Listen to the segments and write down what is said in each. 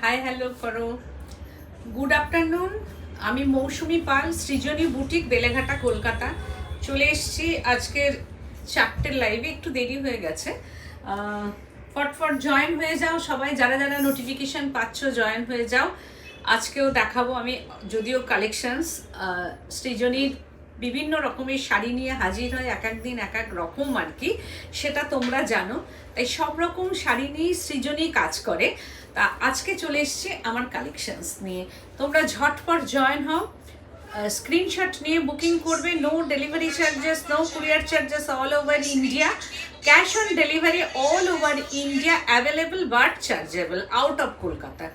Hi hello করো। Good afternoon. আমি মৌসুমি পাল, সৃজনী boutique, Beleghata, Kolkata. চলে এসেছি আজকের 4টের লাইভে। একটু দেরি হয়ে গেছে। ফটফট জয়েন হয়ে যাও সবাই, যারা যারা নোটিফিকেশান পাচ্ছ জয়েন হয়ে যাও। আজকেও দেখাবো আমি, যদিও কালেকশনস সৃজনীর বিভিন্ন রকমের শাড়ি নিয়ে হাজির হয়, এক এক দিন এক এক রকম আর কি, সেটা তোমরা জানো। তাই সব রকম শাড়ি নিয়েই সৃজনী কাজ করে। তা আজকে চলে এসছে আমার কালেকশনস নিয়ে। তোমরা ঝটপট জয়েন হও, স্ক্রিনশট নিয়ে বুকিং করবে। No delivery charges, no courier charges, all over India. Cash on delivery all over India available, but chargeable out of Kolkata.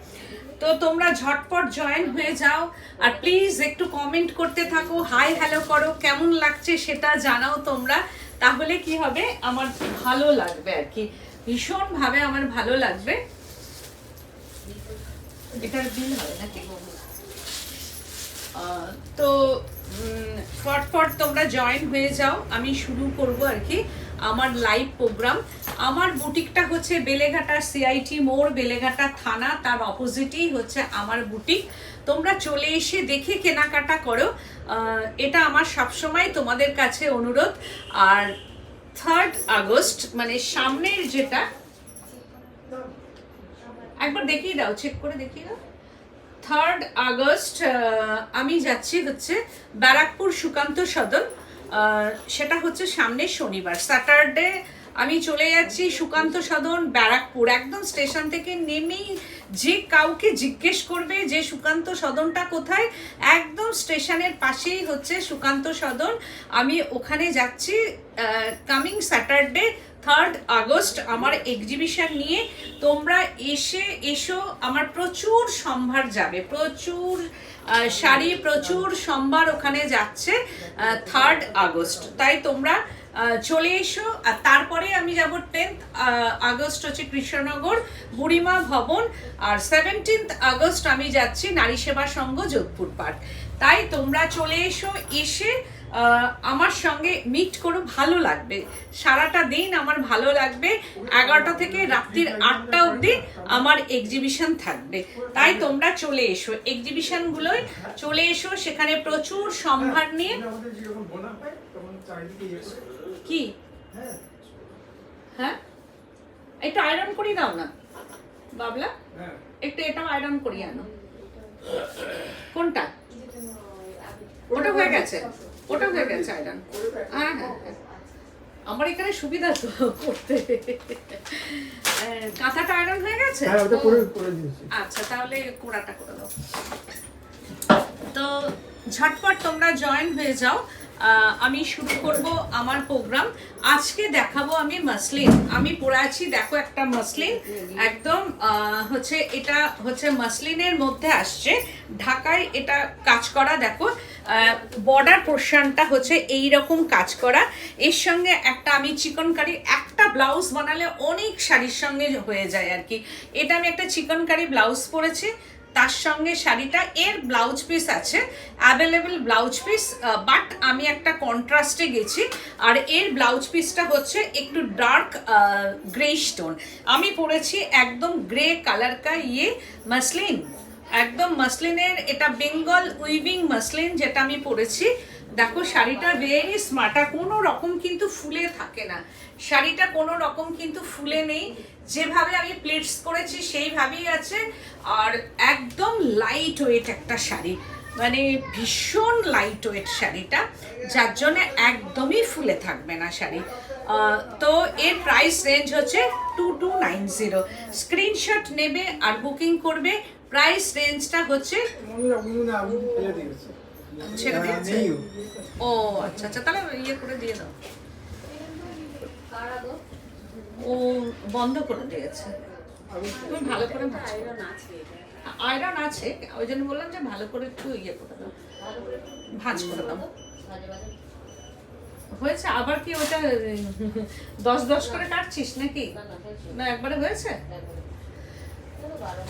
তো তোমরা ঝটপট জয়েন হয়ে যাও, আর প্লিজ একটু কমেন্ট করতে থাকো, হাই হ্যালো করো, কেমন লাগছে সেটা জানাও তোমরা। তাহলে কি হবে, আমার ভালো লাগবে আর কি, ভীষণভাবে আমার ভালো লাগবে। এটার বিল হবে নাকি? তো ফটফট তোমরা জয়েন হয়ে যাও, আমি শুরু করব আর কি আমার লাইভ প্রোগ্রাম। আমার বুটিকটা হচ্ছে বেলেঘাটা সিআইটি মোড়, বেলেঘাটা থানা, তার অপোজিটেই হচ্ছে আমার বুটিক। তোমরা চলে এসে দেখে কেনাকাটা করো, এটা আমার সবসময় তোমাদের কাছে অনুরোধ। আর 3rd আগস্ট মানে সামনের যেটা, একবার দেখিয়ে দাও, চেক করে দেখিয়ে দাও। 3rd আগস্ট আমি যাচ্ছি হচ্ছে ব্যারাকপুর সুকান্ত সদন। সেটা হচ্ছে সামনের শনিবার, স্যাটারডে আমি চলে যাচ্ছি সুকান্ত সদন ব্যারাকপুর। একদম স্টেশন থেকে নেমেই যে কাউকে জিজ্ঞেস করবে যে সুকান্ত সদনটা কোথায়, একদম স্টেশনের পাশেই হচ্ছে সুকান্ত সদন। আমি ওখানে যাচ্ছি কামিং স্যাটারডে 3rd আগস্ট আমার এক্সিবিশন নিয়ে। তোমরা এসো, আমার প্রচুর সম্ভার যাবে, প্রচুর শাড়ি, প্রচুর সম্ভার ওখানে যাচ্ছে 3rd আগস্ট। তাই তোমরা চলে এসো। আর তারপরে আমি যাব 10th আগস্ট হচ্ছে কৃষ্ণনগর বুড়িমা ভবন, আর 17th আগস্ট আমি যাচ্ছি নারী সেবা সংঘ যোধপুর পার্ক। তাই তোমরা চলে এসো, এসে আমার সঙ্গে মিট করো, ভালো লাগবে। সারাটা দিন আমার ভালো লাগবে। 11টা থেকে রাত্রির 8টা অবধি আমার এক্সিবিশন থাকবে। তাই তোমরা চলে এসো, এক্সিবিশনগুলোয় চলে এসো, সেখানে প্রচুর সম্ভার নিয়ে। কি হ্যাঁ, একটু আয়রন করিয়ে দাও না বাবলা, একটু এটাও আয়রন করিয়ে আনো। কোনটা? ওটা হয়ে গেছে, ওটা হয়ে গেছে আয়রন। হ্যাঁ হ্যাঁ, আমার এখানে সুবিধা তো করতে। কাঁথাটা আয়রন হয়ে গেছে, আচ্ছা তাহলে কোড়াটা করে দাও। তো ঝটপট তোমরা জয়েন হয়ে যাও, আমি শুরু করব আমার প্রোগ্রাম। আজকে দেখাবো আমি মাসলিন। আমি পরে আছি, দেখো একটা মাসলিন, একদম হচ্ছে এটা হচ্ছে মাসলিনের মধ্যে আসছে, ঢাকায় এটা কাজ করা। দেখো বর্ডার পোর্শনটা হচ্ছে এই রকম কাজ করা। এর সঙ্গে একটা আমি চিকনকারি একটা ব্লাউজ বানালে অনেক শাড়ির সঙ্গে হয়ে যায় আর কি। এটা আমি একটা চিকনকারি ব্লাউজ পরেছি, তার সঙ্গে শাড়িটা, এর ব্লাউজ পিস আছে অ্যাভেলেবেল ব্লাউজ পিস, বাট আমি একটা কন্ট্রাস্টে গেছি। আর এর ব্লাউজ পিসটা হচ্ছে একটু ডার্ক গ্রে স্টোন। আমি পরেছি একদম গ্রে কালার কা মাসলিন, একদম মাসলিনের, এটা বেঙ্গল উইভিং মাসলিন যেটা আমি পরেছি। দেখো শাড়িটা ভেরি স্মার্ট, আর কোনো রকম কিন্তু ফুলে থাকে না, শাড়িটা কোনো রকম কিন্তু ফুলে নেই, যেভাবে আমি প্লেটস করেছি সেইভাবেই আছে। আর একদম লাইট ওয়েট একটা শাড়ি, মানে ভীষণ লাইট ওয়েট শাড়িটা, যার জন্য একদমই ফুলে থাকবে না শাড়ি। তো এর প্রাইস রেঞ্জ হচ্ছে 2290। স্ক্রিনশট নেবে আর বুকিং করবে। প্রাইস রেঞ্জটা হচ্ছে ছেড়ে দিয়েছে। ও আচ্ছা আচ্ছা, তাহলে ইয়ে করে দিয়ে দাও, ও বন্ধ করে দিয়েছে। তুমি ভালো করে আয়রন আছে, ওই জন্য বললাম যে ভালো করে একটু ইয়ে করে দাও, ভাঁজ করে দাও। হয়েছে আবার কি ওটা 10 করে কাটছিস নাকি? না একবারে হয়েছে।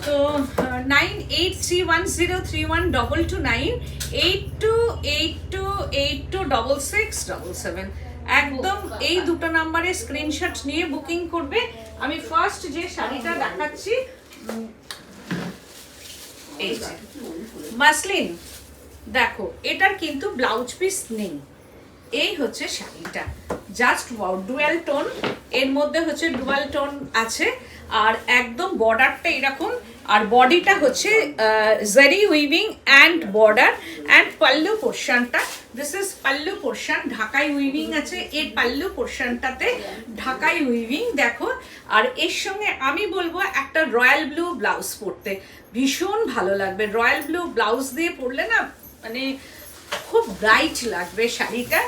তো 9831031229 8282826677 একদম এই দুটো নাম্বারে স্ক্রিনশট নিয়ে বুকিং করবে। আমি ফার্স্ট যে শাড়িটা দেখাচ্ছি এই যে মাসলিন, দেখো এটার কিন্তু ব্লাউজ পিস নেই। এই হচ্ছে শাড়িটা, জাস্ট ওয়াও, ডুয়াল টোন, এর মধ্যে হচ্ছে ডুয়াল টোন আছে, আর একদম বর্ডারটা এরকম, আর বডিটা হচ্ছে জারি weaving and border and pallu পোর্শনটা, দিস ইজ পাল্লু পোর্শন, ঢাকাই উইভিং আছে এর পাল্লু পোর্শনটাতে, ঢাকাই উইভিং দেখো। আর এর সঙ্গে আমি বলবো একটা রয়্যাল ব্লু ব্লাউজ পরতে ভীষণ ভালো লাগবে। রয়্যাল ব্লু ব্লাউজ দিয়ে পরলে না মানে খুব ব্রাইট লাগবে শাড়িটা।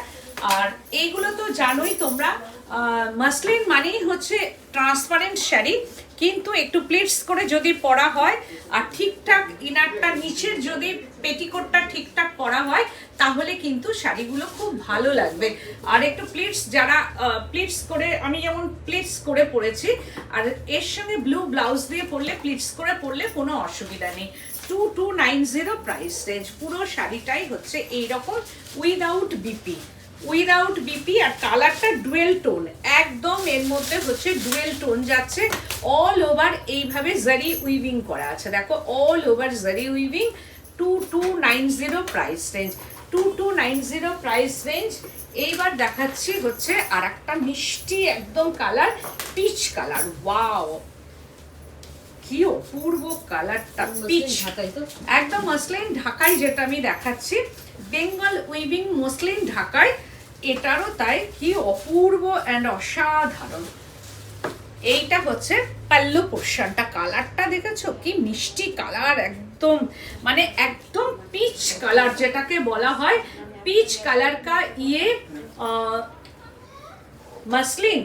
আর এইগুলো তো জানোই তোমরা, মাসলিন মানেই হচ্ছে ট্রান্সপারেন্ট শাড়ি, কিন্তু একটু প্লিটস করে যদি পরা হয় আর ঠিকঠাক ইনারটা নিচের যদি পেটিকোটটা ঠিকঠাক পরা হয় তাহলে কিন্তু শাড়িগুলো খুব ভালো লাগবে। আর একটু প্লিটস, যারা প্লিটস করে, আমি যেমন প্লিটস করে পরেছি, আর এর সঙ্গে ব্লু ব্লাউজ দিয়ে পরলে, প্লিটস করে পরলে কোনো অসুবিধা নেই। 2290 প্রাইস রেঞ্জ, পুরো শাড়িটাই হচ্ছে এইরকম উইদাউট বিপি, উইদাউট বিপি, আর কালারটা ডুয়েল টোন, একদম এর মধ্যে হচ্ছে ডুয়েল টোন যাচ্ছে, অল ওভার এইভাবে জারি উইভিং করা আছে, দেখো অল ওভার জারি weaving. 2290 price range, 2290 price range. এইবার দেখাচ্ছি হচ্ছে আর একটা মিষ্টি একদম কালার, পিচ কালার, ওয়াও কি অপূর্ব কালারটা, পিচ, একদম মসলিন ঢাকাই, যেটা আমি দেখাচ্ছি বেঙ্গল উইভিং মসলিন ঢাকায়, এটারও তাই, কি অপূর্ব অ্যান্ড অসাধারণ। এইটা হচ্ছে পাল্লু পোর্শনটা, কালারটা দেখেছো কি মিষ্টি কালার, একদম মানে একদম পিচ কালার যেটাকে বলা হয়, পিচ কালার কা ইয়ে মাসলিন।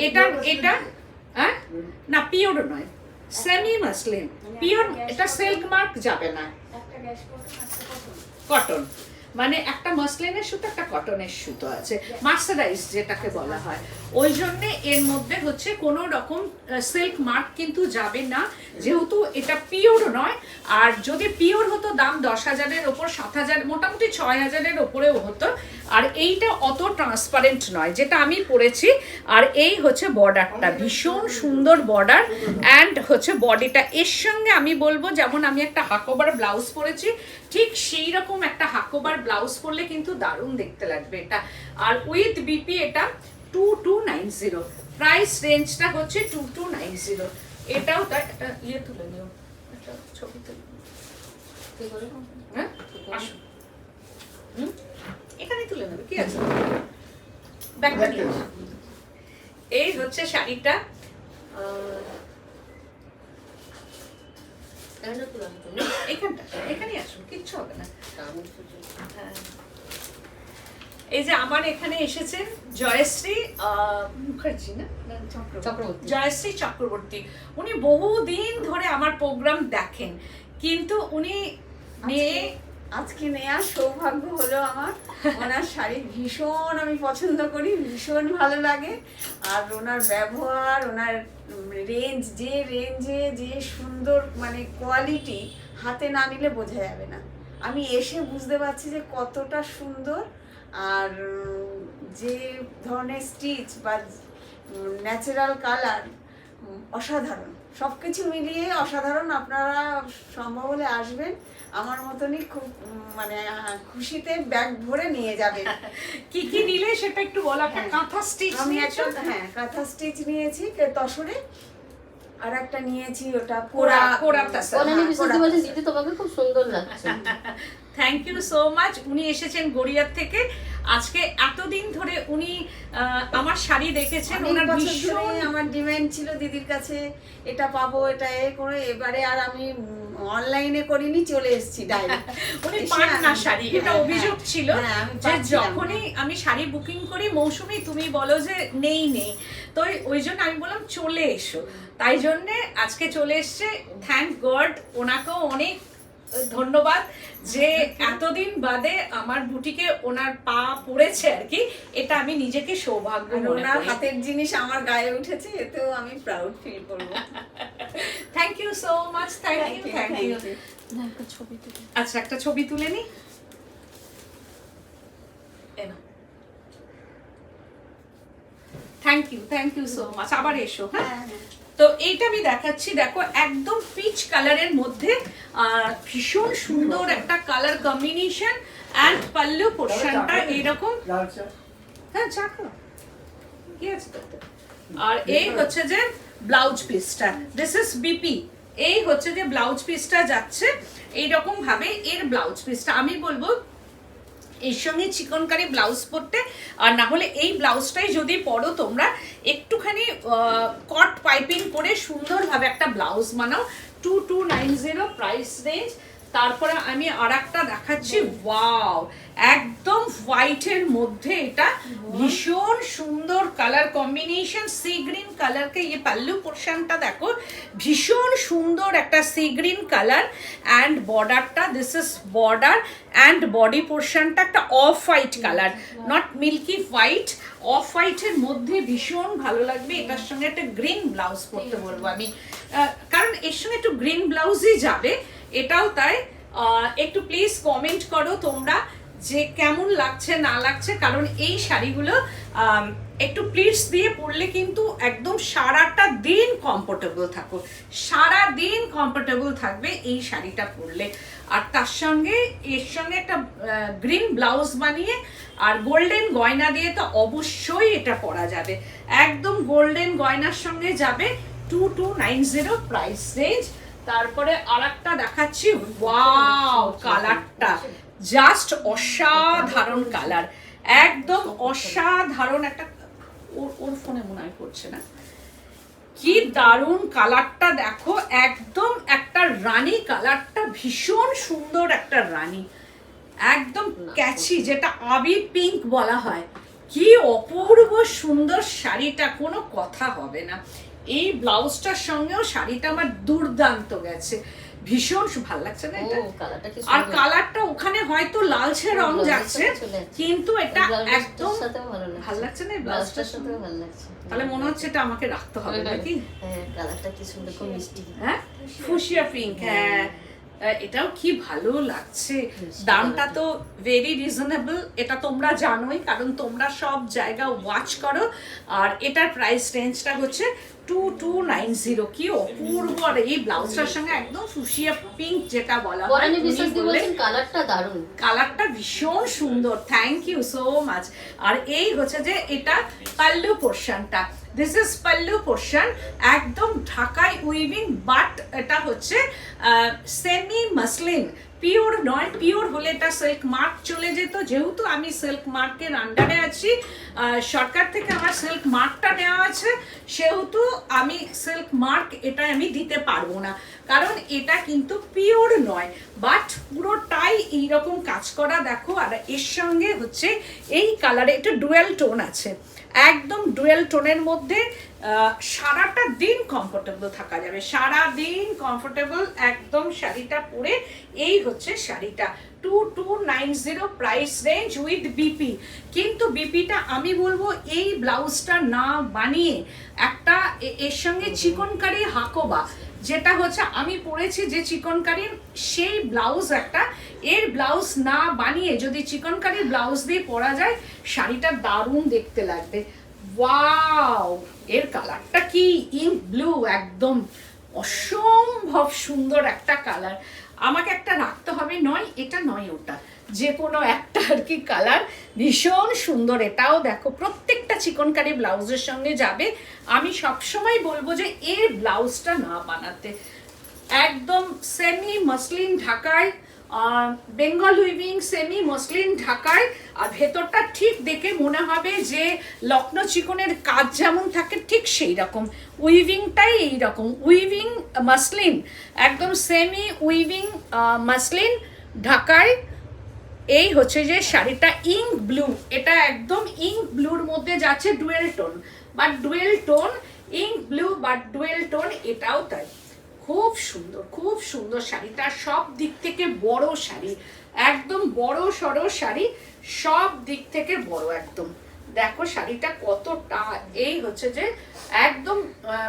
এটা এটা হ্যাঁ না, পিওর নয়, সেমি মাসলিন, পিওর এটা সিল্ক মার্ক যাবে না, কটন, মানে একটা মাসলিনের সুতো একটা কটনের সুতো আছে, মার্সারাইজ যেটাকে বলা হয়, ওই জন্যে এর মধ্যে হচ্ছে কোনো রকম সিল্ক মার্ক কিন্তু যাবে না, যেহেতু এটা পিওর নয়। আর যদি পিওর হতো দাম 10,000-এর ওপর, 7,000, মোটামুটি 6,000-এর ওপরেও হতো। আর এইটা অত ট্রান্সপারেন্ট নয় যেটা আমি পরেছি। আর এই হচ্ছে বর্ডারটা, ভীষণ সুন্দর বর্ডার, অ্যান্ড হচ্ছে বডিটা এর সঙ্গে আমি বলবো, যেমন আমি একটা হাকোবার ব্লাউজ পরেছি ঠিক সেই রকম একটা হাকোবার ব্লাউজ পরলে কিন্তু দারুণ দেখতে লাগবে এটা। আর উইথ বিপি এটা 2290, প্রাইস রেঞ্জটা হচ্ছে 2290। এটাও তাই, একটা ইয়ে তুলে নিও, একটা ছবি তুলে, হ্যাঁ আসো, এখানে তুলে নেবে, কি আছে ব্যাগটা নিয়ে। এই হচ্ছে শাড়িটা, এখানে আসো, কিচ্ছু হবে না। এই যে আমার এখানে এসেছেন জয়শ্রী মুখার্জি, না চক্রবর্তী, জয়শ্রী চক্রবর্তী, উনি বহুদিন ধরে আমার প্রোগ্রাম দেখেন, কিন্তু উনি আজকে নেওয়ার সৌভাগ্য হলো আমার। ওনার শাড়ি ভীষণ আমি পছন্দ করি, ভীষণ ভালো লাগে। আর ওনার ব্যবহার, ওনার রেঞ্জ, যে রেঞ্জে যে সুন্দর মানে কোয়ালিটি, হাতে না নিলে বোঝা যাবে না। আমি এসে বুঝতে পারছি যে কতটা সুন্দর, আর যে ধরনের স্টিচ বা ন্যাচারাল কালার, অসাধারণ, সব কিছু মিলিয়ে অসাধারণ। আপনারা সম্ভব হলে আসবেন, আমার মতনই খুব মানে খুশিতে ব্যাগ ভরে নিয়ে যাবেন। কি কি নিলে সেটা একটু বলা। কাঁথা স্টিচ আমি একটা, হ্যাঁ কাঁথা স্টিচ নিয়েছি তসরে, আর একটা নিয়েছি ওটা কোরা কোরা তাসা। অনলাইনে বিশেষ বলতে দিদি তোমাকে খুব সুন্দর লাগছে। Thank you so much. উনি এসেছেন গড়িয়ার থেকে, আজকে এতদিন ধরে উনি আমার শাড়ি দেখেছেন, ওনার ভীষণ আমার ডিমান্ড ছিল দিদির কাছে, এটা পাবো, এটা এ করে, এবারে আর আমি অনলাইনে করিনি, চলে এসেছি ডাইরেক্ট। উনি পান না শাড়ি, এটা অভিযোগ ছিল যে যখনই আমি শাড়ি বুকিং করি, মৌসুমী তুমি বলো যে নেই নেই, তো ওই জন্য আমি বললাম চলে এসো, তাই জন্যে আজকে চলে এসছে। থ্যাংক গড, ওনাকেও অনেক ধন্যবাদ যে এতদিন বাদে আমার বুটিকে ওনার পা পড়েছে আর কি, এটা আমি নিজেকে সৌভাগ্য মনে করি। ওনার হাতের জিনিস আমার গায়ে উঠেছে, এতেও আমি প্রাউড ফিল করব। Thank you so much, thank you. আচ্ছা একটা ছবি তুলে নি। থ্যাংক ইউ সো মাচ, আবার এসো। হ্যাঁ, তো এইটা আমি দেখাচ্ছি, দেখো একদম পিচ কালারের মধ্যে ভীষণ সুন্দর একটা কালার কম্বিনেশন অ্যান্ড পাল্লু পোর্শনটা এইরকম। হ্যাঁ চাকো কি আছে তাতে। আর এই হচ্ছে যে ব্লাউজ পিসটা, দিস ইজ বিপি। এই হচ্ছে যে ব্লাউজ পিসটা যাচ্ছে এইরকম ভাবে। এর ব্লাউজ পিসটা আমি বলবো এর সঙ্গে চিকনকারি ব্লাউজ পরতে, আর না হলে এই ব্লাউজটাই যদি পরো তোমরা একটুখানি কট পাইপিং করে সুন্দরভাবে একটা ব্লাউজ বানাও। 2290 প্রাইস রেঞ্জ। তারপরে আমি আর একটা দেখাচ্ছি, ওয়াও একদম হোয়াইটের মধ্যে এটা ভীষণ সুন্দর কালার কম্বিনেশন, সি গ্রিন কালারকে এই পাল্লু পোর্শনটা দেখো ভীষণ সুন্দর একটা সি গ্রিন কালার অ্যান্ড বর্ডারটা, this is border and body পোর্শনটা একটা off white colour, not milky white, off হোয়াইটের মধ্যে ভীষণ ভালো লাগবে। এটার সঙ্গে একটা গ্রিন ব্লাউজ পরতে বলবো আমি, কারণ এর সঙ্গে একটু গ্রিন ব্লাউজই যাবে। এটাও তাই। একটু প্লিজ কমেন্ট করো তোমরা যে কেমন লাগছে না লাগছে, কারণ এই শাড়িগুলো একটু প্লিটস দিয়ে পরলে কিন্তু একদম সারাটা দিন কমফোর্টেবল থাকো, সারা দিন কমফোর্টেবল থাকবে এই শাড়িটা পরলে। আর তার সঙ্গে এর সঙ্গে একটা গ্রিন ব্লাউজ বানিয়ে আর গোল্ডেন গয়না দিয়ে তো অবশ্যই এটা পরা যাবে, একদম গোল্ডেন গয়নার সঙ্গে যাবে। 2290 প্রাইস রেঞ্জ। তারপরে আরেকটা দেখাচ্ছি, ওয়াও কালারটা জাস্ট অসাধারণ কালার, একদম অসাধারণ একটা, ওর ফোনে মনে হয় করছে না, কি দারুণ কালারটা দেখো, একদম একটা রানী কালারটা, ভীষণ সুন্দর একটা রানী, একদম ক্যাচি, যেটা আবির পিঙ্ক বলা হয়। কি অপূর্ব সুন্দর শাড়িটা, কোনো কথা হবে না। এই ব্লাউজটার সঙ্গেও শাড়িটা আমার দুর্দান্ত গেছে, ভীষণ ভালো লাগছে না এটা। আর কালারটা ওখানে হয়তো লালচে রং যাচ্ছে, কিন্তু এটা একদম ভালো লাগছে না, ব্লাউজটার সাথে ভালো লাগছে। তাহলে মনে হচ্ছে এটা আমাকে রাখতে হবে নাকি? হ্যাঁ কালারটা কি সুন্দর, খুব মিষ্টি। হ্যাঁ ফুশিয়া পিঙ্ক, হ্যাঁ এটাও কি ভালো লাগছে। দামটা তো ভেরি রিজনেবল, এটা তোমরা জানোই, কারণ তোমরা সব জায়গা ওয়াচ করো। আর এটার প্রাইস রেঞ্জটা হচ্ছে 2290। কি অপূর্ব, আর এই ব্লাউজটার সঙ্গে একদম ফুশিয়া পিঙ্ক যেটা বলা হয়, কালারটা দারুণ, কালারটা ভীষণ সুন্দর, থ্যাংক ইউ সো মাচ। আর এই হচ্ছে যে এটা পাল্লু পোর্শনটা, দিস ইজ পাল্লু পোর্শন, একদম ঢাকাই উইভিং, বাট এটা হচ্ছে সেমি মাসলিন, পিওর নয়। পিওর হলে এটা সিল্ক মার্ক চলে যেত, যেহেতু আমি সিল্ক মার্কের আন্ডারে আছি, সরকার থেকে আমার সিল্ক মার্কটা নেওয়া আছে, সেহেতু আমি সিল্ক মার্ক এটা আমি দিতে পারবো না, কারণ এটা কিন্তু পিওর নয়, বাট পুরোটাই এইরকম কাজ করা দেখো। আর এর সঙ্গে হচ্ছে এই কালারে এটা ডুয়েল টোন আছে, একদম ডুয়েল টোনের মধ্যে সারাটা দিন কমফোর্টেবল থাকা যাবে, সারা দিন কমফোর্টেবল একদম শাড়িটা পরে। এই হচ্ছে শাড়িটা 2290 প্রাইস রেঞ্জ উইথ বিপি। কিন্তু বিপিটা আমি বলবো এই ব্লাউজটা না বানিয়ে একটা এর সঙ্গে চিকনকারি হাকোবা, যেটা হচ্ছে আমি পরেছি যে চিকনকারি, সেই ব্লাউজ একটা, এর ব্লাউজ না বানিয়ে যদি চিকনকারির ব্লাউজ দিয়ে পরা যায়, শাড়িটা দারুণ দেখতে লাগবে। ওয়াও, এর কালারটা কি ইঙ্ক ব্লু, একদম অসম্ভব সুন্দর একটা কালার। আমাকে একটা রাখতে হবে, নয় এটা নয় ওটা, যে কোনো একটা আর কি কালার, ভীষণ সুন্দর। এটাও দেখো প্রত্যেকটা চিকনকারি ব্লাউজের সঙ্গে যাবে। আমি সবসময় বলবো যে এর ব্লাউজটা না বানাতে, একদম সেমি মসলিন ঢাকায়, বেঙ্গল উইভিং সেমি মসলিন ঢাকায়, আর ভেতরটা ঠিক দেখে মনে হবে যে লখনৌ চিকনের কাজ যেমন থাকে ঠিক সেই রকম, উইভিংটাই এইরকম, উইভিং মসলিন, একদম সেমি উইভিং মসলিন ঢাকায়। এই হচ্ছে যে শাড়িটা ইঙ্ক ব্লু, এটা একদম ইঙ্ক ব্লুর মধ্যে যাচ্ছে, dual tone, but dual tone, ink blue but dual tone, এটাও তাই। খুব সুন্দর, খুব সুন্দর শাড়িটা, সব দিক থেকে বড় শাড়ি, একদম বড় সড়ো শাড়ি, সব দিক থেকে বড় একদম। দেখো শাড়িটা কতটা, এই হচ্ছে যে একদম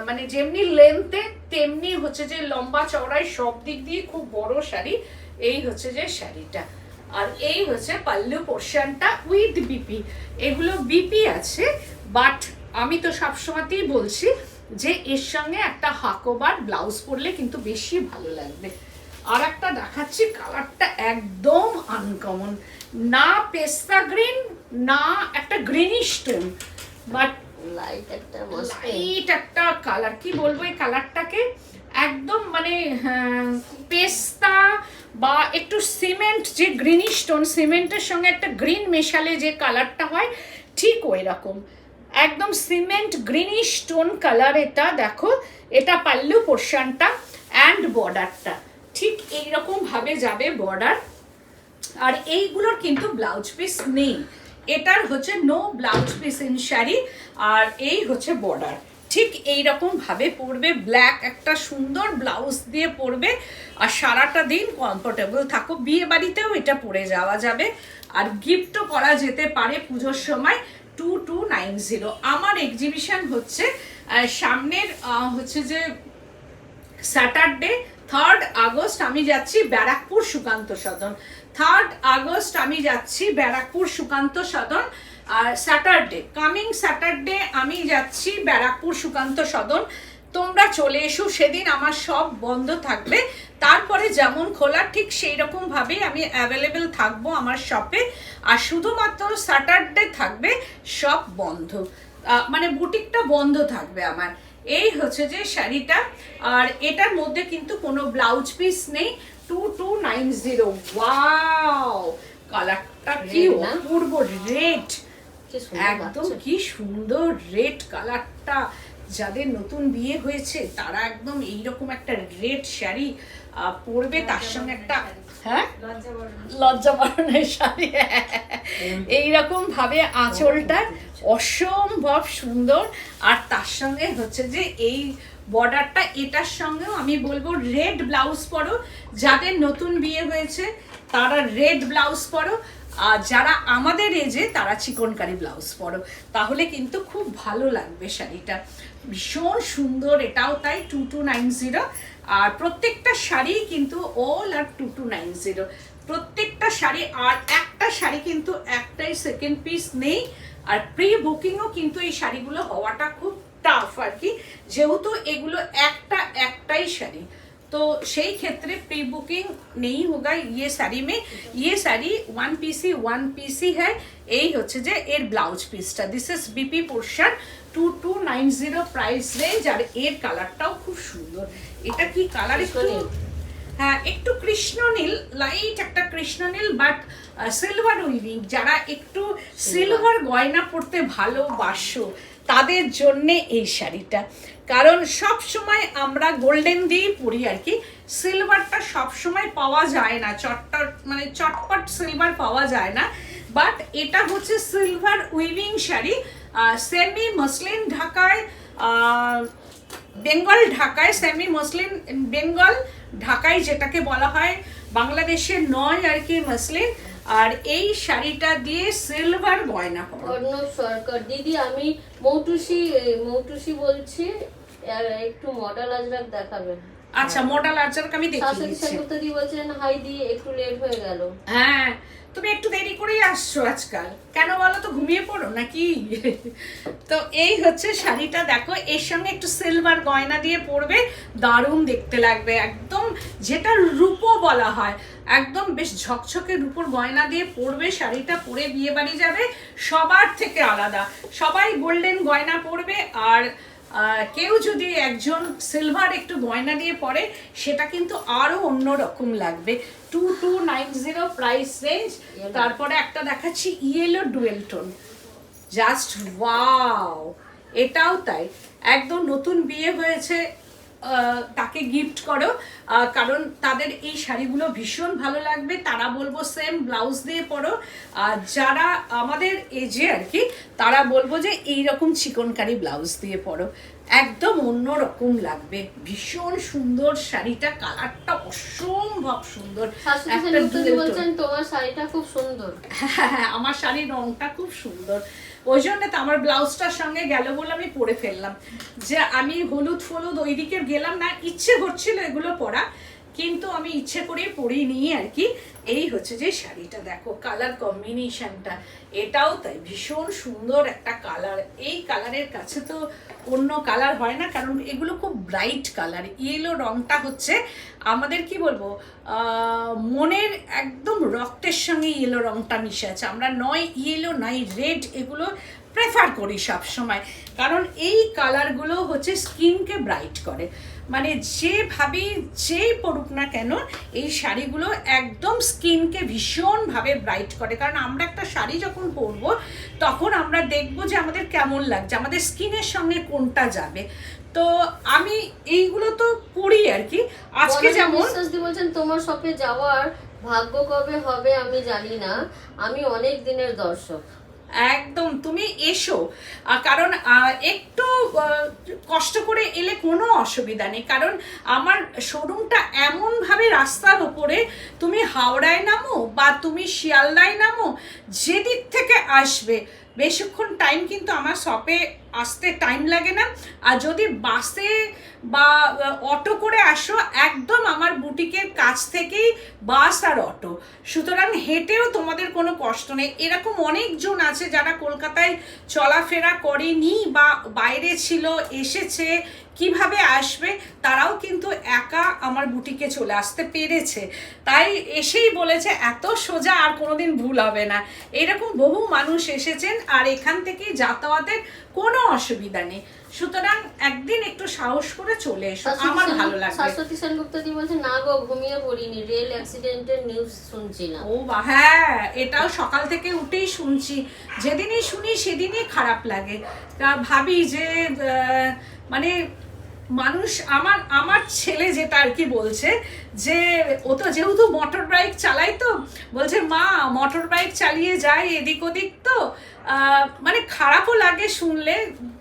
মানে যেমনি লেন্থে তেমনি হচ্ছে যে লম্বা চওড়ায়, সব দিক দিয়ে খুব বড় শাড়ি। এই হচ্ছে যে শাড়িটা, আর এই হচ্ছে পাল্লু পোর্শনটা উইথ বিপি। এগুলো বিপি আছে, বাট আমি তো সবসময়তেই বলছি যে এর সঙ্গে একটা হাকোবার ব্লাউজ পরলে কিন্তু বেশি ভালো লাগবে। আর একটা দেখাচ্ছি, কালারটা একদম আনকমন, না পেস্তা গ্রিন না একটা গ্রিনিশ টোন, বাট লাইট একটা মস্ত লাইট একটা কালার। কি বলবো এই কালারটাকে, একদম মানে পেস্তা বা একটু সিমেন্ট, যে গ্রিনিশ টোন, সিমেন্টের সঙ্গে একটা গ্রিন মেশালে যে কালারটা হয় ঠিক ওই রকম, একদম সিমেন্ট গ্রিনিশ টোন কালার। এটা দেখো, এটা পাল্লু পোর্শনটা অ্যান্ড বর্ডারটা ঠিক এইরকম ভাবে যাবে বর্ডার। আর এইগুলোর কিন্তু ব্লাউজ পিস নেই, এটার হচ্ছে no blouse piece in sari. আর এই হচ্ছে বর্ডার, ঠিক এইরকম ভাবে পরবে, ব্ল্যাক একটা সুন্দর ব্লাউজ দিয়ে পরবে আর সারাটা দিন কমফোর্টেবল থাকো। বিয়ে বাড়িতেও এটা পরে যাওয়া যাবে আর গিফটও করা যেতে পারে পুজোর সময়। 2290 আমার এক্সিবিশন হচ্ছে সামনের হচ্ছে যে স্যাটারডে 3rd আগস্ট আমি যাচ্ছি ব্যারাকপুর সুকান্ত সদন। 3rd আগস্ট আমি যাচ্ছি ব্যারাকপুর সুকান্ত সদন। আর স্যাটারডে, কামিং স্যাটারডে আমি যাচ্ছি ব্যারাকপুর সুকান্ত সদন। তোমরা চলে এসো, সেদিন আমার সব বন্ধ থাকবে, তারপরে যেমন খোলা ঠিক সেই রকম ভাবেই আমি অ্যাভেলেবেল থাকবো আমার শপে। আর শুধুমাত্র স্যাটারডে থাকবে সব বন্ধ, মানে বুটিকটা বন্ধ থাকবে আমার। এই হচ্ছে যে শাড়িটা, আর এটার মধ্যে কিন্তু কোনো ব্লাউজ পিস নেই। 2290। ওয়াও, কালারটা কি অপূর্ব, রেড, একদম কি সুন্দর রেড কালারটা। যাদের নতুন বিয়ে হয়েছে তারা একদম এইরকম একটা রেড শাড়ি পরবে, তার সঙ্গে একটা লজ্জা বরণের শাড়ি, এইরকম ভাবে আঁচলটা অসম্ভব সুন্দর। আর তার সঙ্গে হচ্ছে যে এই বর্ডারটা, এটার সঙ্গেও আমি বলবো রেড ব্লাউজ পরো। যাদের নতুন বিয়ে হয়েছে তারা রেড ব্লাউজ পরো, আর যারা আমাদের এজে তারা চিকনকারি ব্লাউজ পরো, তাহলে কিন্তু খুব ভালো লাগবে শাড়িটা, ভীষণ সুন্দর। এটাও তাই 2290। আর প্রত্যেকটা শাড়ি কিন্তু অল আর 2290 প্রত্যেকটা শাড়ি। আর একটা শাড়ি কিন্তু একটাই সেকেন্ড পিস নেই। আর প্রি বুকিংও কিন্তু এই শাড়িগুলো হওয়াটা খুব টাফ আর কি, যেহেতু এগুলো একটাই শাড়ি, तो সেই ক্ষেত্রে प्री बुकिंग नहीं होगा ये साड़ी में। ये साड़ी वन पीस ही है। এই হচ্ছে যে এর ব্লাউজ পিসটা, this is BP portion, 2290 price range. আর এর কালারটাও খুব সুন্দর। এটা কি কালার, একটু হ্যাঁ একটু কৃষ্ণনীল, লাইট একটা কৃষ্ণনীল, বাট সিলভার উইভিং। যারা একটু সিলভার গয়না পরতে ভালোবাসো তাদের জন্যে এই শাড়িটা, কারণ সব সময় আমরা গোল্ডেন দিয়েই পরি আর কি, সিলভারটা সব সময় পাওয়া যায় না, চটপট সিলভার পাওয়া যায় না। বাট এটা হচ্ছে silver weaving sari, semi muslin ঢাকায়, বেঙ্গল ঢাকায়, সেমি মসলিন বেঙ্গল ঢাকায় যেটাকে বলা হয়, বাংলাদেশের নয় আর কি মসলিন। আর এই শাড়িটা দিয়ে সিলভার গয়না পরো। অর্ণব সরকার দিদি, আমি মৌটুসি বলছি, একটু মডেল আজরাক দেখাবেন। আচ্ছা, মডেল আজরাক আমি দেখিয়ে দিচ্ছি। শাশুড়ি দি বলছেন হাই দি, একটু লেট হয়ে গেল। হ্যাঁ, তুমি একটু দেরি করেই আসছো আজকাল, কেন বলো তো, ঘুমিয়ে পড়ো নাকি? তো এই হচ্ছে শাড়িটা, দেখো এর সঙ্গে একটু সিলভার গয়না দিয়ে পরবে, দারুণ দেখতে লাগবে, একদম যেটা রূপো বলা হয়, একদম বেশ ঝকঝকে রূপোর গয়না দিয়ে পরবে, শাড়িটা পরে বিয়ে বাড়ি যাবে, সবার থেকে আলাদা। সবাই গোল্ডেন গয়না পরবে, আর কেউ যদি একজন সিলভার একটু গয়না দিয়ে পরে সেটা কিন্তু আরো অন্যরকম লাগবে। 2290 প্রাইস রেঞ্জ। তারপরে একটা দেখাচ্ছি yellow dual tone, just wow, এটাও তাই, একদম নতুন বিয়ে হয়েছে তাকে গিফট করো, কারণ তাদের এই শাড়িগুলো ভীষণ ভালো লাগবে, তারা বলবো সেম ব্লাউজ দিয়ে পরো। আর যারা আমাদের এজে আর কি, তারা বলবো যে এইরকম চিকনকারি ব্লাউজ দিয়ে পরো, একদম অন্যরকম লাগবে, ভীষণ সুন্দর শাড়িটা, কালারটা অসম্ভব সুন্দর। বলছেন তোমার শাড়িটা খুব সুন্দর। হ্যাঁ, আমার শাড়ির রংটা খুব সুন্দর, ওই জন্য তো আমার ব্লাউজটার সঙ্গে গেল বলে আমি পরে ফেললাম। যে আমি হলুদ ওই দিকে গেলাম না, ইচ্ছে হচ্ছিল এগুলো পরা, কিন্তু আমি ইচ্ছে করে পরিনি আর কি। এই হচ্ছে যে শাড়িটা, দেখো কালার কম্বিনেশনটা, এটাও তাই ভীষণ সুন্দর একটা কালার। এই কালারের কাছে তো অন্য কালার হয় না, কারণ এগুলো খুব ব্রাইট কালার। ইয়েলো রংটা হচ্ছে আমাদের কি বলবো মনের একদম রক্তের সঙ্গে ইয়েলো রংটা মিশে আছে। আমরা নয় ইয়েলো নয় রেড এগুলো প্রেফার করি সবসময়, কারণ এই কালারগুলো হচ্ছে স্কিনকে ব্রাইট করে। মানে যেভাবেই যেই পড়ুক না কেন এই শাড়িগুলো একদম স্কিনকে ভীষণভাবে ব্রাইট করে। কারণ আমরা একটা শাড়ি যখন পরবো তখন আমরা দেখবো যে আমাদের কেমন লাগছে, আমাদের স্কিনের সঙ্গে কোনটা যাবে। তো আমি এইগুলো তো পরি আর কি। আজকে যেমন বলছেন তোমার শপে যাওয়ার ভাগ্য কবে হবে আমি জানি না, আমি অনেক দিনের দর্শক। একদম তুমি এসো, কারণ একটু কষ্ট করে এলে কোনো অসুবিধা নেই। কারণ আমার শোরুমটা এমনভাবে রাস্তার ওপরে, তুমি হাওড়ায় নামো বা তুমি শিয়ালদায় নামো, যেদিক থেকে আসবে বেশিক্ষণ টাইম কিন্তু আমার শপে আসতে টাইম লাগে না। আর যদি বাসে বা অটো করে আসো একদম আমার বুটিকের কাছ থেকেই বাস আর অটো, সুতরাং হেঁটেও তোমাদের কোনো কষ্ট নেই। এরকম অনেকজন আছে যারা কলকাতায় চলাফেরা করেনি বা বাইরে ছিল, এসেছে, কিভাবে আসবে, তারাও কিন্তু একা আমার বুটিকে চলে আসতে পেরেছে। তাই এসেই বলেছে এত সোজা আর কোনোদিন ভুল হবে না। এরকম বহু মানুষ এসেছেন, আর এখান থেকেই যাতায়াতের কোনো অসুবিধা নেই। সুতরাং একদিন একটু সাহস করে চলে এসো, আমার ভালো লাগবে। শাশ্বতী সেনগুপ্ত দি বলছে না গো ঘুমিয়ে পড়িনি, রেল অ্যাক্সিডেন্টের নিউজ শুনছিলাম। ও হ্যাঁ, এটাও সকাল থেকে উঠেই শুনছি। যেদিনই শুনি সেদিনই খারাপ লাগে। তা ভাবি যে মানে মানুষ, আমার ছেলে যেটা আর কি বলছে যে ও তো যেহেতু মোটর বাইক চালায়, তো বলছে মা মোটর বাইক চালিয়ে যায় এদিক ওদিক, তো মানে খারাপও লাগে শুনলে।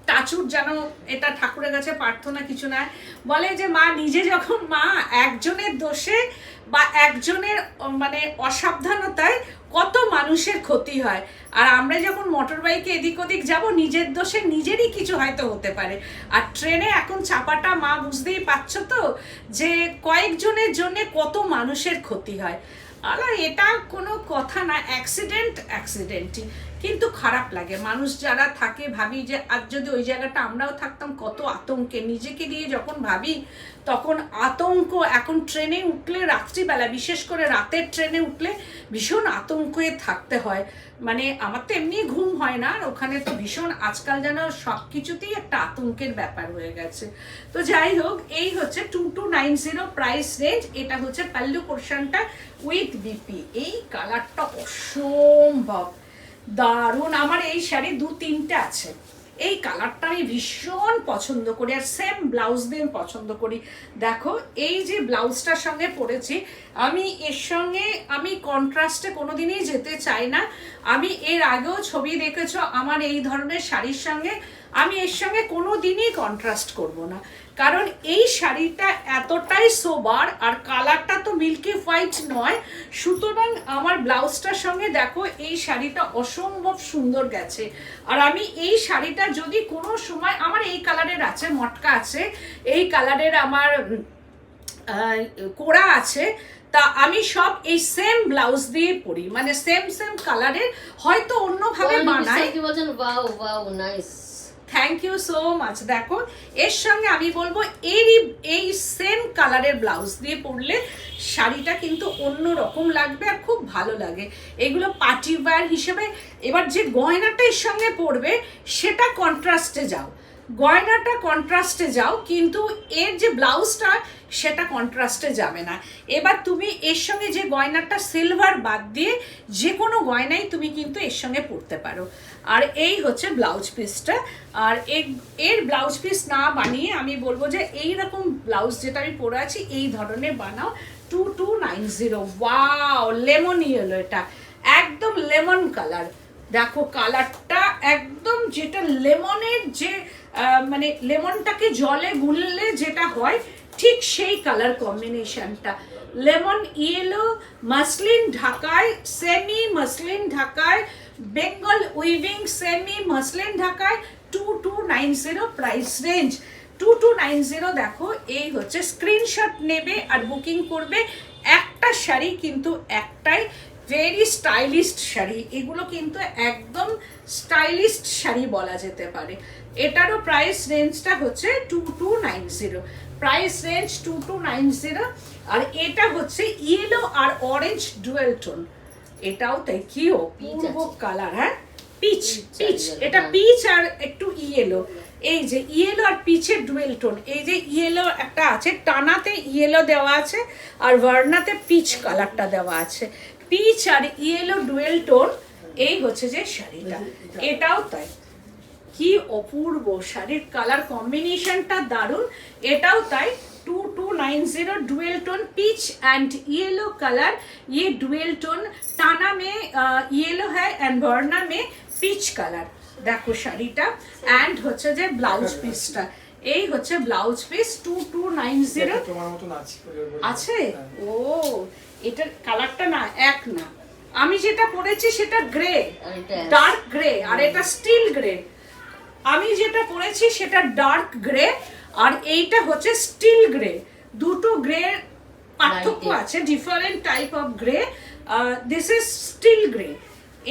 টাচুর যেন এটা ঠাকুরের কাছে প্রার্থনা কিছু না, বলে যে মা নিজে যখন মা একজনের দোষে বা একজনের মানে অসাবধানতায় কত মানুষের ক্ষতি হয়, আর আমরা যখন মোটর বাইকে এদিক ওদিক যাব নিজের দোষে নিজেরই কিছু হয়তো হতে পারে। আর ট্রেনে এখন চাপাটা মা বুঝতেই পারছো তো যে কয়েকজনের জন্য কত মানুষের ক্ষতি হয়। আর এটা কোনো কথা না, অ্যাক্সিডেন্টই, কিন্তু খারাপ লাগে। মানুষ যারা থাকে ভাবি যে আজ যদি ওই জায়গাটা আমরাও থাকতাম কত আতঙ্কে, নিজেকে নিয়ে যখন ভাবি তখন আতঙ্ক। এখন ট্রেনে উঠলে রাত্রিবেলা, বিশেষ করে রাতের ট্রেনে উঠলে ভীষণ আতঙ্কে থাকতে হয়। মানে আমার তো এমনি ঘুম হয় না, আর ওখানে তো ভীষণ আজকাল যেন সব কিছুতেই একটা আতঙ্কের ব্যাপার হয়ে গেছে। তো যাই হোক, এই হচ্ছে 2290 প্রাইস রেঞ্জ। এটা হচ্ছে পাল্লু পোর্শনটা উইথ বিপি। এই কালারটা অসম্ভব দারুণ। আমার এই শাড়ি 2-3টে আছে। এই কালারটা আমি ভীষণ পছন্দ করি, আর সেম ব্লাউজ দিয়ে পছন্দ করি। দেখো এই যে ব্লাউজটার সঙ্গে পরেছি আমি, এর সঙ্গে আমি কন্ট্রাস্টে কোনোদিনই যেতে চাই না। আমি এর আগেও ছবি দেখেছো আমার এই ধরনের শাড়ির সঙ্গে, আমি এর সঙ্গে কোনো দিনই কন্ট্রাস্ট করব না, কারণ এই শাড়িটা এতটাই সোবার আর কালারটা তো মিল্কি হোয়াইট নয়। সুতরাং আমার ব্লাউজটার সঙ্গে দেখো এই শাড়িটা অসম্ভব সুন্দর গেছে। আর আমি এই শাড়িটা যদি কোনো সময়, আমার এই কালারের আছে, মটকা আছে, এই কালারের আমার কোড়া আছে, তা আমি সব এই সেম ব্লাউজ দিয়ে পরি, মানে সেম কালারের, হয়তো অন্যভাবে বানাই। Wow wow nice, thank you so much. দেখো এর সঙ্গে আমি বলবো এই সেম কালারের ব্লাউজ দিয়ে পরলে শাড়িটা কিন্তু অন্য রকম লাগবে আর খুব ভালো লাগে। এগুলো পার্টি ওয়্যার হিসেবে। এবার যে গয়নাটা এর সঙ্গে পরবে সেটা কন্ট্রাস্টে যাও, গয়নাটা কন্ট্রাস্টে যাও, কিন্তু এর যে ব্লাউজটা সেটা কন্ট্রাস্টে যাবে না। এবার তুমি এর সঙ্গে যে গয়নাটা সিলভার বাদ দিয়ে যে কোনো গয়নাই তুমি কিন্তু এর সঙ্গে পরতে পারো। আর এই হচ্ছে ব্লাউজ পিসটা। আর এর ব্লাউজ পিস না বানিয়ে আমি বলবো যে এই রকম ব্লাউজ যেটা আমি পরে আছি এই ধরনের বানাও। 2290। ওয়াও, লেমন ইয়েলো, এটা একদম লেমন কালার। দেখো কালারটা একদম যেটা লেমনের যে মানে লেমনটাকে জলে গুললে যেটা হয় ঠিক সেই কালার কম্বিনেশনটা। লেমন ইয়েলো, মাসলিন ঢাকায়, সেমি মাসলিন ঢাকায়, বেঙ্গল উইভিং সেমি মাসলিন ঢাকায়, 2290 প্রাইস রেঞ্জ। 2290 দেখো, এই হচ্ছে স্ক্রিনশট নেবে আর বুকিং করবে। একটা শাড়ি কিন্তু একটাই, ভেরি স্টাইলিস্ট শাড়ি, এগুলো কিন্তু একদম স্টাইলিস্ট শাড়ি বলা যেতে পারে। এটারও প্রাইস রেঞ্জটা হচ্ছে 2290, প্রাইস রেঞ্জ 2290। আর এটা হচ্ছে ইয়েলো আর অরেঞ্জ ডুয়েল টোন, এটাও তাই, কি অপূর্ব কালার। হ্যাঁ, পিচ, এটা পিচ আর একটু ইয়েলো, এই যে ইয়েলো আর পিচের ডুয়েল টোন। এই যে ইয়েলো একটা আছে, টানাতে ইয়েলো দেওয়া আছে আর ভার্নাতে পিচ কালারটা দেওয়া আছে, পিচ আর ইয়েলো ডুয়েল টোন। এই হচ্ছে যে শাড়িটা, এটাও তাই, কি অপূর্ব শাড়ির কালার কম্বিনেশনটা দারুণ। এটাও তাই 2290 dual tone peach and yellow colour, ये डुएल टोन टाना में येलो है एंड वर्ना में पीच कलर। देखो শাড়িটা এন্ড হচ্ছে যে ব্লাউজ পিসটা, এই হচ্ছে ব্লাউজ পিস 2290 তোমার মতন আছে। ও, এটার কালারটা না এক না, আমি যেটা পরেছি সেটা গ্রে, ডার্ক গ্রে, আর এটা স্টিল গ্রে। আমি যেটা পরেছি সেটা ডার্ক গ্রে আর এইটা হচ্ছে স্টিল গ্রে, দুটো গ্রে পার্থক্য আছে, different type of grey. This is still grey,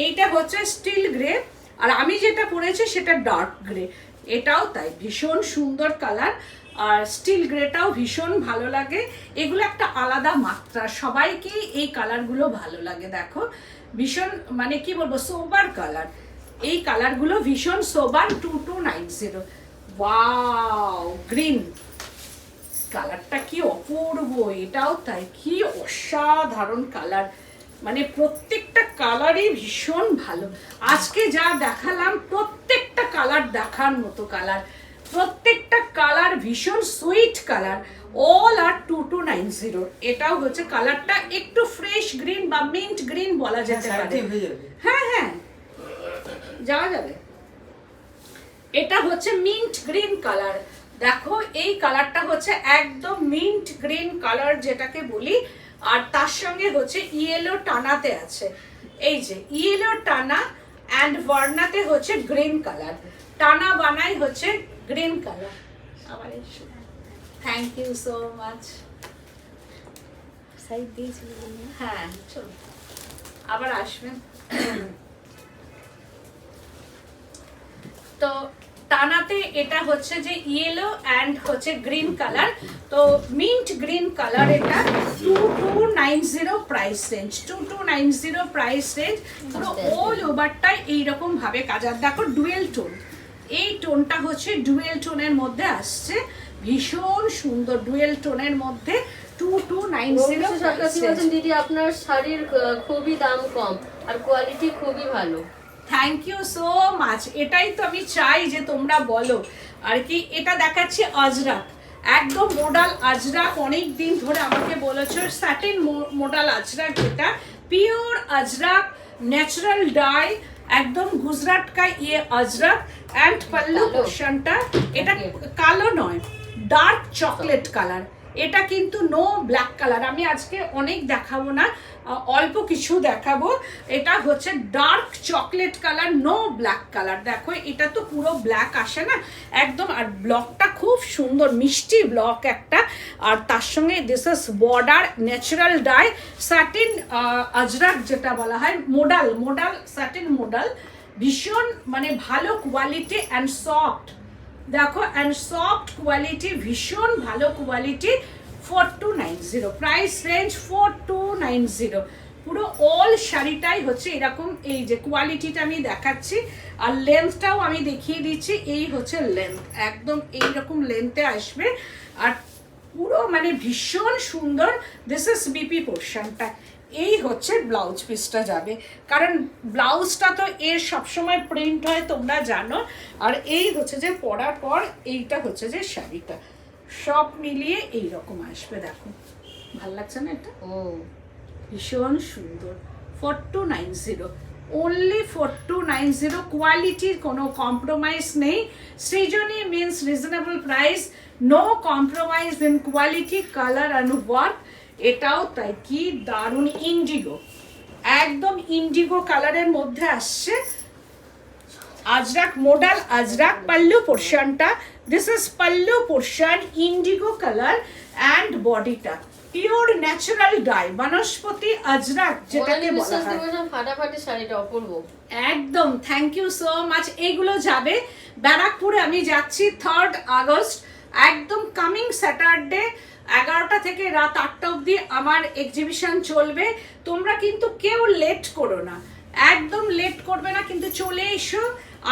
এইটা হচ্ছে স্টিল গ্রে, আর আমি যেটা পরেছি সেটা ডার্ক গ্রে। এটাও তাই, ভীষণ সুন্দর কালার, আর স্টিল গ্রেটাও ভীষণ ভালো লাগে। এগুলো একটা আলাদা মাত্রা, সবাইকেই এই কালারগুলো ভালো লাগে। দেখো ভীষণ মানে কি বলবো, সোবার কালার, এই কালারগুলো ভীষণ সোবার। 2290, ওয়াও, গ্রিন কালারটা কি অপূর্ব, এটাও তাই, কি অসাধারণ কালার, মানে প্রত্যেকটা কালারই ভীষণ ভালো। আজকে যা দেখালাম প্রত্যেকটা কালার দেখার মতো কালার, প্রত্যেকটা কালার ভীষণ সুইট কালার, অল আর 2290। এটাও হচ্ছে কালারটা একটু ফ্রেশ গ্রিন বা মিন্ট গ্রিন বলা যেতে পারে। হ্যাঁ হ্যাঁ, যাওয়া যাবে। এটা হচ্ছে মিন্ট গ্রিন কালার, দেখো এই কালারটা হচ্ছে একদম মিন্ট গ্রিন কালার যেটাকে বলি, আর তার সঙ্গে হচ্ছে ইয়েলো টানাতে আছে, এই যে ইয়েলো টানা অ্যান্ড ভার্নাতে হচ্ছে গ্রিন কালার, টানা বানাই হচ্ছে গ্রিন কালার। আমার thank you so much. Side দিয়েছি, হ্যাঁ চলো আবার আসবেন। তো টানাতে এটা হচ্ছে যে ইয়েলো অ্যান্ড হচ্ছে গ্রিন কালার, তো মিন্ট গ্রিন কালার, এটা 2290 প্রাইস রেঞ্জ, 2290 প্রাইস রেঞ্জ। পুরো অল ওভারটাই এইরকম ভাবে কাজ। আর দেখো ডুয়েল টোন, এই টোনটা হচ্ছে ডুয়েল টোনের মধ্যে আসছে, ভীষণ সুন্দর ডুয়েল টোনের মধ্যে 2290। দিদি আপনার শাড়ির খুবই দাম কম আর কোয়ালিটি খুবই ভালো। থ্যাংক ইউ সো মাচ, এটাই তো আমি চাই যে তোমরা বলো আর কি। এটা দেখাচ্ছি আজরাক, একদম মোডাল আজরাক, অনেক দিন ধরে আমাকে বলেছো স্যাটিন মোডাল আজরাক, যেটা পিওর আজরাক, ন্যাচারাল ডাই, একদম গুজরাট কা ইয়ে আজরাক। অ্যান্ড পাল্লু পোর্শনটা এটা কালো নয়, ডার্ক চকলেট কালার, এটা কিন্তু নো ব্ল্যাক কালার। আমি আজকে অনেক দেখাবো না, অল্প কিছু দেখাবো। এটা হচ্ছে dark chocolate colour, no black colour. দেখো এটা তো পুরো ব্ল্যাক আসে না একদম, আর ব্লকটা খুব সুন্দর মিষ্টি ব্লক একটা, আর তার সঙ্গে this is border natural die satin Ajrak যেটা বলা হয়, মোডাল, মোডাল স্যাটিন মোডাল, ভীষণ মানে ভালো কোয়ালিটি অ্যান্ড সফট। দেখো অ্যান্ড সফট কোয়ালিটি, ভীষণ ভালো কোয়ালিটি। 4290 price range, 4290। পুরো অল শাড়িটাই হচ্ছে এরকম, এই যে কোয়ালিটিটা আমি দেখাচ্ছি, আর লেন্থটাও আমি দেখিয়ে দিচ্ছি। এই হচ্ছে লেন্থ, একদম এইরকম লেন্থে আসবে, আর পুরো মানে ভীষণ সুন্দর। দিস ইজ বিপি পোর্শনটা, এই হচ্ছে ব্লাউজ পিসটা যাবে, কারণ ব্লাউজটা তো এর সবসময় প্রিন্ট হয় তোমরা জানো। আর এই হচ্ছে যে পরার পর এইটা হচ্ছে যে শাড়িটা, সব মিলিয়ে এইরকম আসবে। দেখো ভাল লাগছে না এটা? ও ভীষণ সুন্দর। 4290, only 4290, কোয়ালিটির কোনো কম্প্রোমাইজ নেই। Srijani means reasonable price, no compromise in quality, colour and work. এটাও তাই, কি দারুণ ইন্ডিগো, একদম ইন্ডিগো কালারের মধ্যে আসছে। আজরাক মোডাল আজরাক, পাল্লু পোর্শনটা this is pallu portion, Indigo colour and বডিটা পিওর ন্যাচারাল ডাই, বনস্পতি অজরক যেটাকে বলা হয়। ফাটাফাটি শাড়িটা অপূর্ব একদম, থ্যাংক ইউ সো মাচ। এইগুলো যাবে ব্যারাকপুরে, আমি যাচ্ছি 3rd আগস্ট, একদম কামিং স্যাটারডে 11টা থেকে রাত 8টা অবধি আমার এক্সিবিশন চলবে। তোমরা কিন্তু কেউ লেট করো না, একদম লেট করবে না, কিন্তু চলে এসো,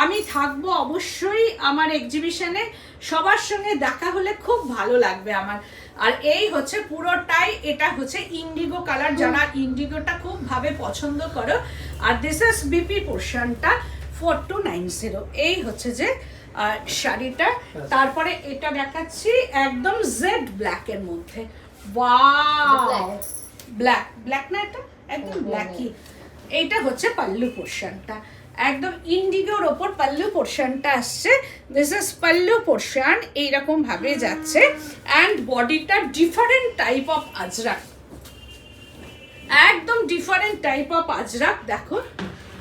আমি থাকবো অবশ্যই আমার এক্সিবিশনে, সবার সঙ্গে দেখা হলে খুব ভালো লাগবে আমার। আর এই হচ্ছে পুরোটাই, এটা হচ্ছে ইন্ডিগো কালার, যারা ইন্ডিগোটা খুব ভাবে পছন্দ করো। আর দিস ইজ বিপি পোর্শনটা 4290, এই হচ্ছে যে শাড়িটা। তারপরে এটা দেখাচ্ছি একদম জেড ব্ল্যাক এর মধ্যে, ওয়াও ব্ল্যাক, ব্ল্যাক না এটা একদম ব্ল্যাকই। এইটা হচ্ছে পাল্লু পোর্শনটা, একদম ইন্ডিগোর ওপর পাল্লু পোর্শনটা আসছে। দিস ইজ পাল্লু পোর্শন, এইরকম ভাবে যাচ্ছে। অ্যান্ড বডিটা ডিফারেন্ট টাইপ অফ আজরাক, একদম ডিফারেন্ট টাইপ অফ আজরাক। দেখো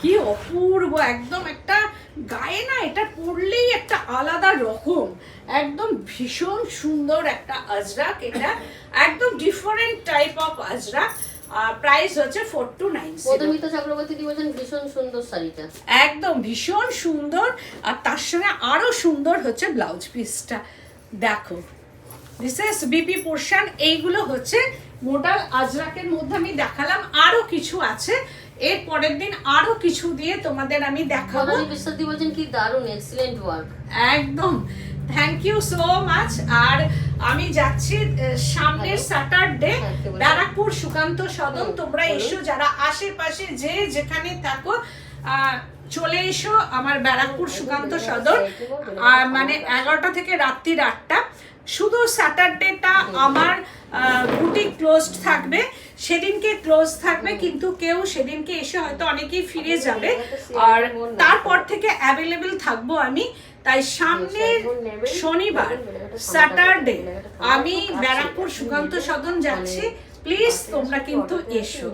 কি অপূর্ব, একদম একটা গায়ে না এটা পরলেই একটা আলাদা রকম, একদম ভীষণ সুন্দর একটা আজরাক। এটা একদম different type of Ajrak. Price হচ্ছে 4290। মধুমিতা চক্রবর্তী দি বলেন ভীষণ সুন্দর শাড়িটা, একদম ভীষণ সুন্দর। আর তার সঙ্গে আরো সুন্দর হচ্ছে ব্লাউজ পিসটা, দেখো দিস ইজ বিপি পোর্শন। এইগুলো হচ্ছে মোডাল আজরাকের মধ্যে আমি দেখালাম, আরো কিছু আছে, এর পরের দিন আরো কিছু দিয়ে তোমাদের আমি দেখাবো। বিশ্বাস দি বলেন কি দারুণ, এক্সিলেন্ট ওয়ার্ক, একদম থ্যাংক ইউ সো মাচ। আর আমি যাচ্ছি সামনের স্যাটারডে ব্যারাকপুর সুকান্ত সদন, তোমরা এসো, যারা আশেপাশে যে যেখানে থাকো চলে এসো আমার ব্যারাকপুর সুকান্ত সদন। মানে 11টা থেকে রাত্রির 8টা। শুধু স্যাটারডেটা আমার বুটিক ক্লোজড থাকবে, সেদিনকে ক্লোজ থাকবে, কিন্তু কেউ সেদিনকে এসে হয়তো অনেকেই ফিরে যাবে, আর তারপর থেকে অ্যাভেলেবেল থাকবো আমি। তাই সামনের শনিবার স্যাটারডে আমি ব্যারাকপুর সুকান্ত সদন যাচ্ছি, প্লিজ তোমরা কিন্তু এসো,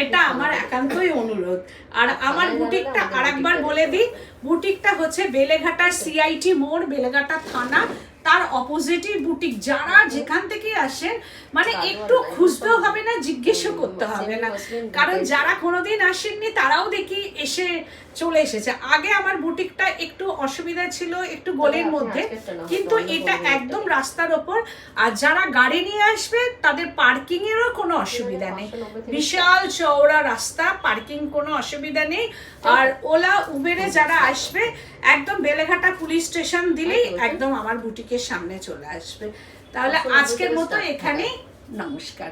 এটা আমার একান্তই অনুরোধ। আর আমার বুটিকটা আরেকবার বলে দিই, বুটিকটা হচ্ছে বেলেঘাটা সিআইটি মোড়, বেলেঘাটা থানা, তার অপোজিটই বুটিক। যারা যেখান থেকে আসেন মানে একটু খুঁজতেও হবে না, জিজ্ঞেসও করতে হবে না, কারণ যারা কোনোদিন আসেননি তারাও দেখি এসে চলে এসেছে। আগে আমার বুটিকটা একটু অসুবিধা ছিল, একটু গলির মধ্যে, কিন্তু এটা একদম রাস্তার ওপর। আর যারা গাড়ি নিয়ে আসবে তাদের পার্কিং এরও কোনো অসুবিধা নেই, বিশাল চওড়া রাস্তা, পার্কিং কোনো অসুবিধা নেই। আর ওলা উবেরে যারা আসবে একদম বেলেঘাটা পুলিশ স্টেশন দিলেই একদম আমার বুটিকের সামনে চলে আসবে। তাহলে আজকের মতো এখানেই, নমস্কার।